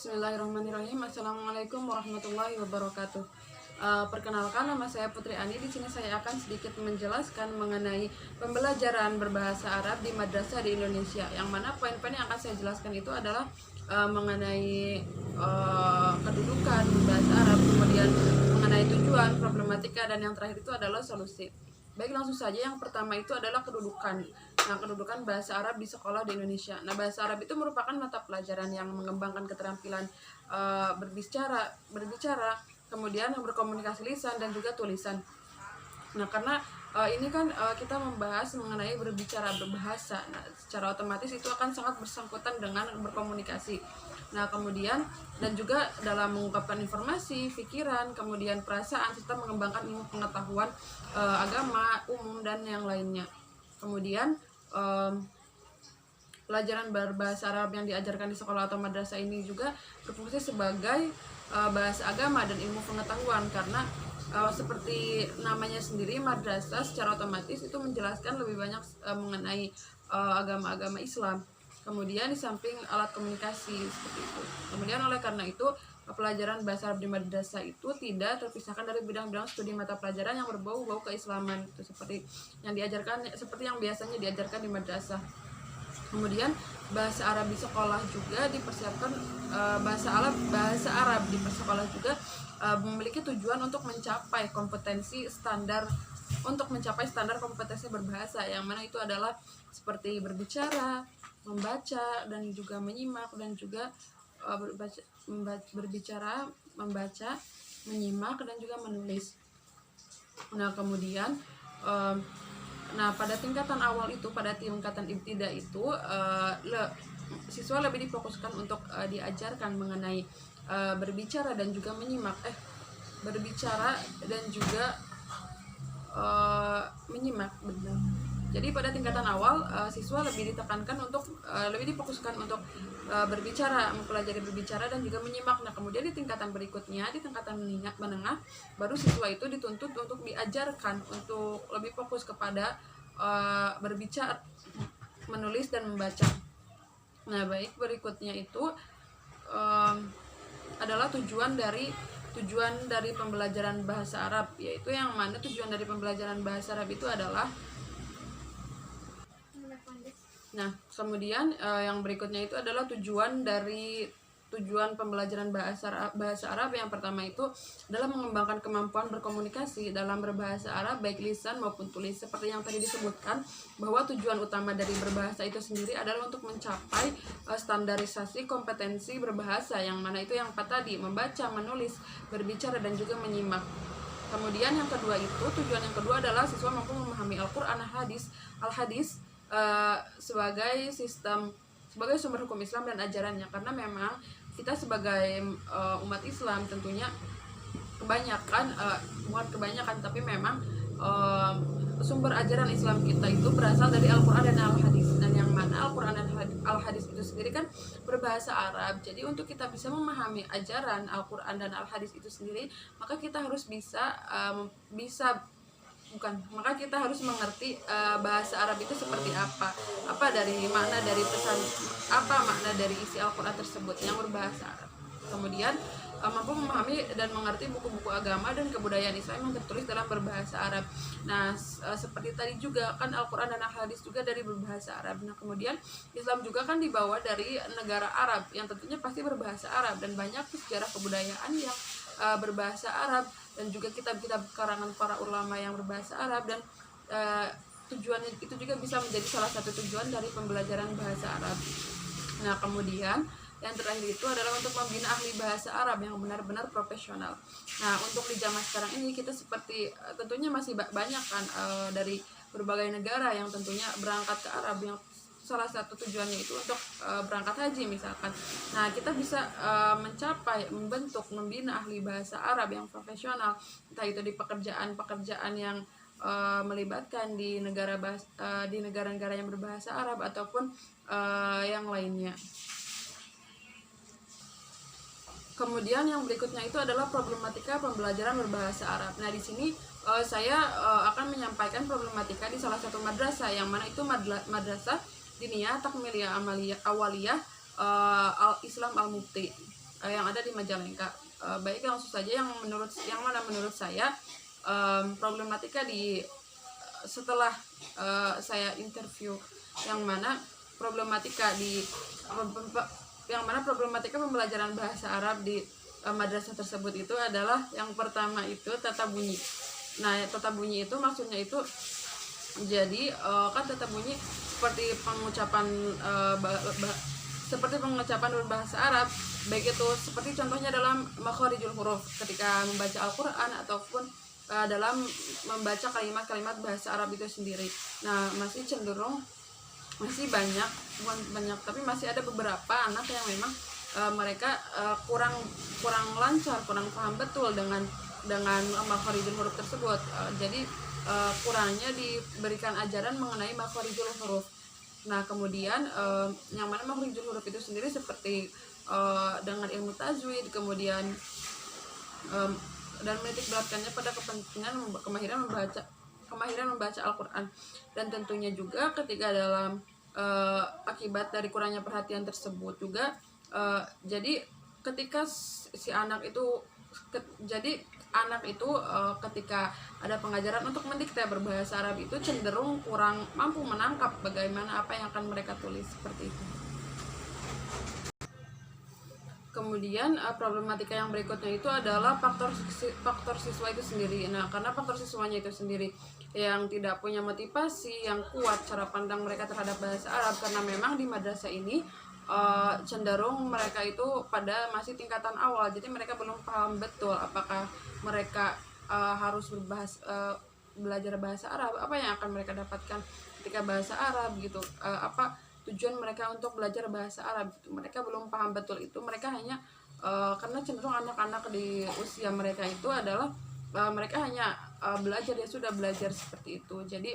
Bismillahirrahmanirrahim. Assalamualaikum warahmatullahi wabarakatuh. Perkenalkan, nama saya Putri Ani. Di sini saya akan sedikit menjelaskan mengenai pembelajaran berbahasa Arab di madrasah di Indonesia. Yang mana poin-poin yang akan saya jelaskan itu adalah mengenai kedudukan bahasa Arab, kemudian mengenai tujuan, problematika, dan yang terakhir itu adalah solusi. Baik, langsung saja. Yang pertama itu adalah kedudukan. Nah, kedudukan bahasa Arab di sekolah di Indonesia. Nah, bahasa Arab itu merupakan mata pelajaran yang mengembangkan keterampilan berbicara, kemudian berkomunikasi lisan dan juga tulisan. Nah, karena ini kan kita membahas mengenai berbicara berbahasa. Nah, secara otomatis itu akan sangat bersangkutan dengan berkomunikasi. Nah, kemudian dan juga dalam mengungkapkan informasi, pikiran, kemudian perasaan, serta mengembangkan ilmu pengetahuan agama, umum, dan yang lainnya. Kemudian pelajaran berbahasa Arab yang diajarkan di sekolah atau madrasah ini juga berfungsi sebagai bahasa agama dan ilmu pengetahuan, karena seperti namanya sendiri, madrasah secara otomatis itu menjelaskan lebih banyak mengenai agama-agama Islam. Kemudian di samping alat komunikasi seperti itu. Kemudian oleh karena itu pelajaran bahasa Arab di madrasah itu tidak terpisahkan dari bidang-bidang studi mata pelajaran yang berbau-bau keislaman, itu seperti yang biasanya diajarkan di madrasah. Kemudian bahasa Arab di sekolah juga dipersiapkan, bahasa Arab di sekolah juga memiliki tujuan untuk mencapai standar kompetensi berbahasa, yang mana itu adalah seperti berbicara, membaca, dan juga menyimak, dan juga berbicara, membaca, menyimak, dan juga menulis. Nah, kemudian pada tingkatan awal itu, pada tingkatan ibtida itu, siswa lebih difokuskan untuk diajarkan mengenai berbicara dan juga menyimak, berbicara dan juga menyimak, benar. Jadi pada tingkatan awal siswa lebih ditekankan untuk lebih difokuskan untuk berbicara, mempelajari berbicara dan juga menyimak. Nah, kemudian di tingkatan berikutnya, di tingkatan menengah, baru siswa itu dituntut untuk diajarkan untuk lebih fokus kepada berbicara, menulis, dan membaca. Nah, baik, berikutnya itu adalah tujuan dari pembelajaran bahasa Arab, yaitu yang mana tujuan dari pembelajaran bahasa Arab itu adalah, nah, kemudian yang berikutnya itu adalah tujuan pembelajaran bahasa Arab. Yang pertama itu adalah mengembangkan kemampuan berkomunikasi dalam berbahasa Arab, baik lisan maupun tulis. Seperti yang tadi disebutkan, bahwa tujuan utama dari berbahasa itu sendiri adalah untuk mencapai standarisasi kompetensi berbahasa, yang mana itu yang tadi, membaca, menulis, berbicara, dan juga menyimak. Kemudian yang kedua itu, tujuan yang kedua adalah siswa mampu memahami Al-Quran, Al-Hadis sebagai sumber hukum Islam dan ajarannya, karena memang kita sebagai umat Islam tentunya bukan kebanyakan, tapi memang sumber ajaran Islam kita itu berasal dari Al-Quran dan Al-Hadis, dan yang mana Al-Quran dan Al-Hadis itu sendiri kan berbahasa Arab. Jadi untuk kita bisa memahami ajaran Al-Quran dan Al-Hadis itu sendiri, maka kita harus maka kita harus mengerti bahasa Arab itu seperti apa dari makna dari pesan, makna dari isi Al-Quran tersebut yang berbahasa Arab. Kemudian mampu memahami dan mengerti buku-buku agama dan kebudayaan Islam yang tertulis dalam berbahasa Arab. Nah, seperti tadi juga kan Al-Quran dan Al-Hadis juga dari berbahasa Arab. Nah, kemudian Islam juga kan dibawa dari negara Arab yang tentunya pasti berbahasa Arab, dan banyak sejarah kebudayaan yang berbahasa Arab, dan juga kitab-kitab karangan para ulama yang berbahasa Arab, dan tujuannya itu juga bisa menjadi salah satu tujuan dari pembelajaran bahasa Arab. Nah, kemudian yang terakhir itu adalah untuk membina ahli bahasa Arab yang benar-benar profesional. Nah, untuk di zaman sekarang ini kita seperti tentunya masih banyak kan dari berbagai negara yang tentunya berangkat ke Arab, yang salah satu tujuannya itu untuk berangkat haji misalkan. Nah, kita bisa membina ahli bahasa Arab yang profesional, entah itu di pekerjaan yang melibatkan di negara-negara yang berbahasa Arab ataupun yang lainnya. Kemudian yang berikutnya itu adalah problematika pembelajaran berbahasa Arab. Nah, di sini saya akan menyampaikan problematika di salah satu madrasah, yang mana itu madrasah Diniyah Takmiliyah Awaliyah Islam Al-Mufti. yang ada di Majalengka. Baik, langsung saja yang mana menurut saya problematika di setelah saya interview yang mana problematika pembelajaran bahasa Arab di madrasah tersebut itu adalah yang pertama itu tata bunyi. Nah, tata bunyi itu maksudnya itu jadi kan tata bunyi seperti pengucapan berbahasa Arab, baik itu seperti contohnya dalam makharijul huruf ketika membaca Al-Qur'an ataupun dalam membaca kalimat-kalimat bahasa Arab itu sendiri. Nah, masih banyak, bukan banyak, tapi masih ada beberapa anak yang memang mereka kurang lancar, kurang paham betul dengan makharijul huruf tersebut. Jadi kurangnya diberikan ajaran mengenai makharijul huruf. Nah, kemudian yang mana makharijul huruf itu sendiri seperti dengan ilmu tajwid, kemudian dan menitik beratkannya pada kepentingan kemahiran membaca Al-Quran. Dan tentunya juga ketika dalam akibat dari kurangnya perhatian tersebut juga jadi ketika si anak itu ketika ada pengajaran untuk mendikte berbahasa Arab itu cenderung kurang mampu menangkap bagaimana apa yang akan mereka tulis, seperti itu. Kemudian problematika yang berikutnya itu adalah faktor siswa itu sendiri. Nah, karena faktor siswanya itu sendiri yang tidak punya motivasi yang kuat cara pandang mereka terhadap bahasa Arab, karena memang di madrasah ini cenderung mereka itu pada masih tingkatan awal, jadi mereka belum paham betul apakah mereka harus belajar bahasa Arab, apa yang akan mereka dapatkan ketika bahasa Arab gitu, apa tujuan mereka untuk belajar bahasa Arab gitu. Mereka belum paham betul itu. Mereka hanya karena cenderung anak-anak di usia mereka itu adalah mereka hanya belajar, dia sudah belajar seperti itu. Jadi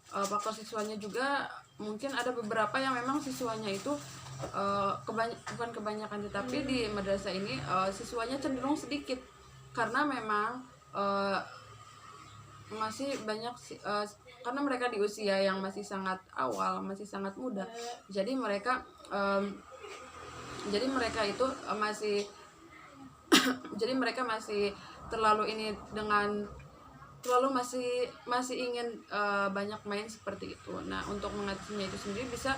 faktor siswanya juga mungkin ada beberapa yang memang siswanya itu bukan kebanyakan, tetapi di madrasah ini siswanya cenderung sedikit karena memang masih banyak karena mereka di usia yang masih sangat awal, masih sangat muda. Jadi mereka itu masih jadi mereka masih terlalu masih ingin banyak main seperti itu. Nah, untuk mengatasinya itu sendiri bisa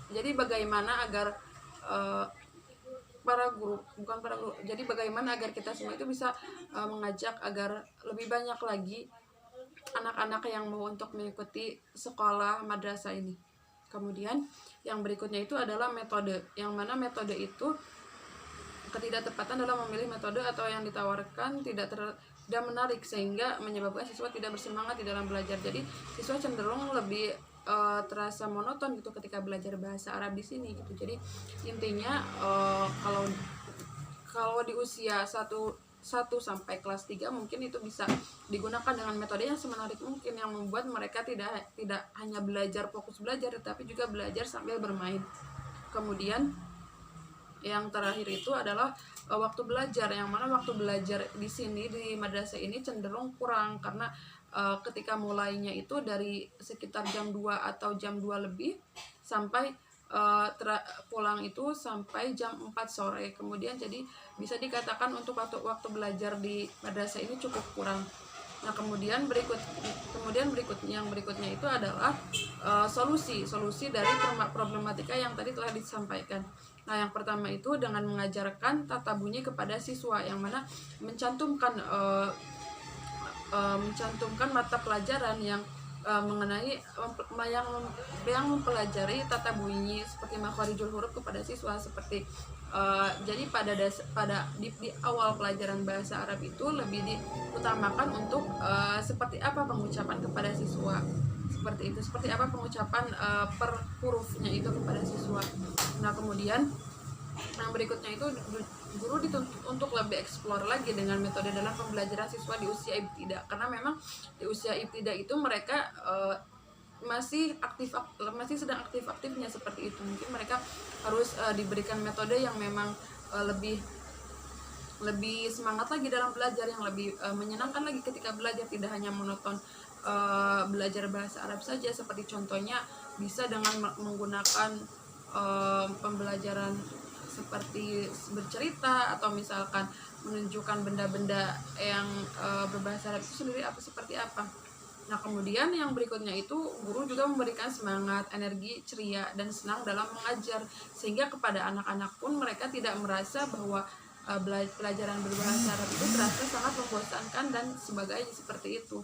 jadi bagaimana agar jadi bagaimana agar kita semua itu bisa mengajak agar lebih banyak lagi anak-anak yang mau untuk mengikuti sekolah madrasah ini. Kemudian yang berikutnya itu adalah metode, yang mana metode itu ketidaktepatan dalam memilih metode atau yang ditawarkan tidak menarik, sehingga menyebabkan siswa tidak bersemangat di dalam belajar. Jadi siswa cenderung lebih terasa monoton gitu ketika belajar bahasa Arab di sini gitu. Jadi intinya kalau di usia 1 sampai kelas 3 mungkin itu bisa digunakan dengan metode yang semenarik mungkin, yang membuat mereka tidak hanya fokus belajar, tetapi juga belajar sambil bermain. Kemudian yang terakhir itu adalah waktu belajar, yang mana waktu belajar di sini di madrasah ini cenderung kurang karena ketika mulainya itu dari sekitar jam 2 atau jam 2 lebih sampai pulang itu sampai jam 4 sore. Kemudian jadi bisa dikatakan untuk waktu belajar di madrasah ini cukup kurang. Nah, kemudian berikutnya itu adalah solusi dari problematika yang tadi telah disampaikan. Nah, yang pertama itu dengan mengajarkan tata bunyi kepada siswa, yang mana mencantumkan mata pelajaran yang mengenai yang mempelajari tata bunyi seperti makharijul huruf kepada siswa, seperti jadi di awal pelajaran bahasa Arab itu lebih diutamakan untuk seperti apa pengucapan kepada siswa, seperti apa pengucapan per hurufnya itu kepada siswa. Nah, kemudian yang berikutnya itu guru dituntut untuk lebih eksplor lagi dengan metode dalam pembelajaran siswa di usia ibtidah, karena memang di usia ibtidah itu mereka masih sedang aktif-aktifnya seperti itu. Mungkin mereka harus diberikan metode yang memang lebih semangat lagi dalam belajar, yang lebih menyenangkan lagi ketika belajar, tidak hanya monoton belajar bahasa Arab saja. Seperti contohnya bisa dengan menggunakan pembelajaran seperti bercerita atau misalkan menunjukkan benda-benda yang berbahasa Arab itu sendiri seperti apa. Nah, kemudian yang berikutnya itu guru juga memberikan semangat, energi, ceria, dan senang dalam mengajar, sehingga kepada anak-anak pun mereka tidak merasa bahwa pelajaran berbahasa Arab itu terasa sangat membosankan dan sebagainya seperti itu.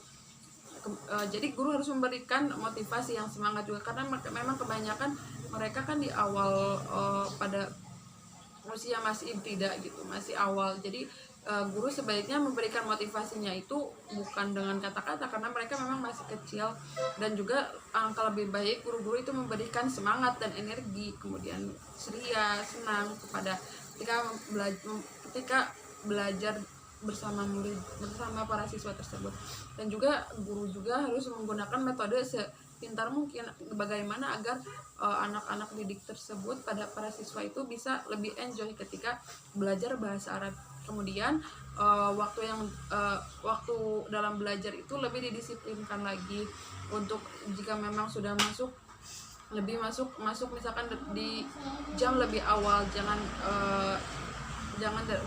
Jadi guru harus memberikan motivasi yang semangat juga, karena memang kebanyakan mereka kan di awal pada usia masih ibtidak gitu, masih awal. Jadi guru sebaiknya memberikan motivasinya itu bukan dengan kata-kata, karena mereka memang masih kecil, dan juga angka lebih baik guru-guru itu memberikan semangat dan energi, kemudian ceria, senang kepada ketika belajar bersama murid, bersama para siswa tersebut. Dan juga guru juga harus menggunakan metode sepintar mungkin bagaimana agar anak-anak didik tersebut, pada para siswa itu bisa lebih enjoy ketika belajar bahasa Arab. Kemudian waktu dalam belajar itu lebih didisiplinkan lagi, untuk jika memang sudah masuk misalkan di jam lebih awal, jangan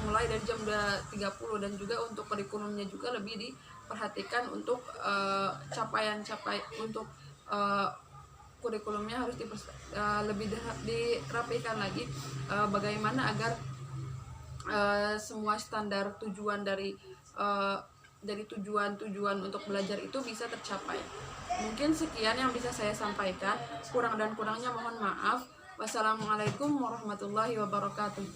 mulai dari jam 2.30, dan juga untuk kurikulumnya juga lebih diperhatikan untuk untuk kurikulumnya harus lebih dirapikan lagi, bagaimana agar semua standar tujuan dari tujuan untuk belajar itu bisa tercapai. Mungkin sekian yang bisa saya sampaikan, kurang dan kurangnya mohon maaf. Wassalamualaikum warahmatullahi wabarakatuh.